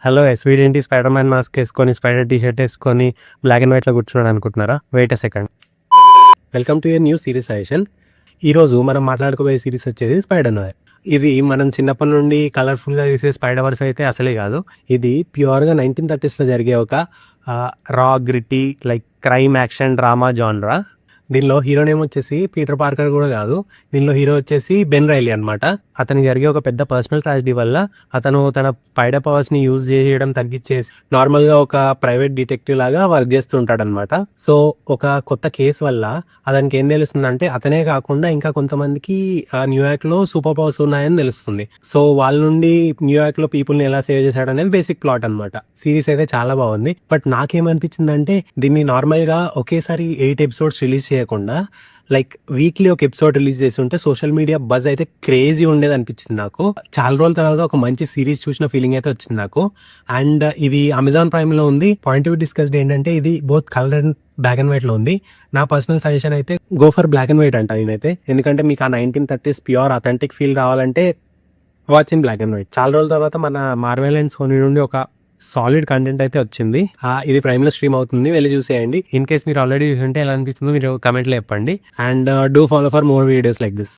Hello ఎస్వీడేంటి Spider Man mask వేసుకొని spider T shirt వేసుకొని బ్లాక్ అండ్ వైట్లో కూర్చున్నాడు అనుకుంటున్నారా? Wait a second. Welcome to a new series suggestion. ఈరోజు మనం మాట్లాడుకోబోయే సిరీస్ వచ్చేది స్పైడర్ నోయర్. ఇది మనం చిన్నప్పటి నుండి కలర్ఫుల్గా చూసే స్పైడర్ వర్స్ అయితే అసలే కాదు. ఇది ప్యూర్గా 1930s జరిగే ఒక రా gritty like crime action drama genre. దీనిలో హీరో నేమ్ వచ్చేసి పీటర్ పార్కర్ కూడా కాదు. దీనిలో హీరో వచ్చేసి బెన్ రైలీ అనమాట. అతనికి జరిగే ఒక పెద్ద పర్సనల్ ట్రాజడీ వల్ల అతను తన స్పైడర్ పవర్స్ని యూజ్ చేయడం తగ్గించేసి నార్మల్గా ఒక ప్రైవేట్ డిటెక్టివ్ లాగా వర్క్ చేస్తుంటాడు అనమాట. సో ఒక కొత్త కేసు వల్ల అతనికి ఏం తెలుస్తుందంటే అతనే కాకుండా ఇంకా కొంతమందికి న్యూయార్క్లో సూపర్ పవర్స్ ఉన్నాయని తెలుస్తుంది. సో వాళ్ళ నుండి న్యూయార్క్లో పీపుల్ని ఎలా సేవ్ చేశాడు అనేది బేసిక్ ప్లాట్ అనమాట. సిరీస్ అయితే చాలా బాగుంది. బట్ నాకేమనిపించిందంటే దీన్ని నార్మల్గా ఒకేసారి 8 ఎపిసోడ్స్ రిలీజ్ చేయకుండా లైక్ వీక్లీ ఒక ఎపిసోడ్ రిలీజ్ చేసి ఉంటే సోషల్ మీడియా బజ్ అయితే క్రేజీ ఉండేది అనిపించింది నాకు. చాలా రోజుల తర్వాత ఒక మంచి సిరీస్ చూసిన ఫీలింగ్ అయితే వచ్చింది నాకు. అండ్ ఇది అమెజాన్ ప్రైమ్లో ఉంది. పాయింట్ ఆఫ్ డిస్కస్డ్ ఏంటంటే ఇది both colour and black and వైట్లో ఉంది. నా పర్సనల్ సజెషన్ అయితే go for black and white అంట నేనైతే. ఎందుకంటే మీకు ఆ 1930s ప్యూర్ అథెంటిక్ ఫీల్ రావాలంటే watch in black and white. చాలా రోజుల తర్వాత మన మార్వెల్ అండ్ సోనీ నుండి ఒక సాలిడ్ కంటెంట్ అయితే వచ్చింది. ఇది ప్రైమ్ లో స్ట్రీమ్ అవుతుంది, వెళ్ళి చూసేయండి. ఇన్ కేస్ మీరు ఆల్రెడీ చూసుంటే ఎలా అనిపిస్తుందో మీరు కమెంట్లో చెప్పండి. And do follow for more videos like this.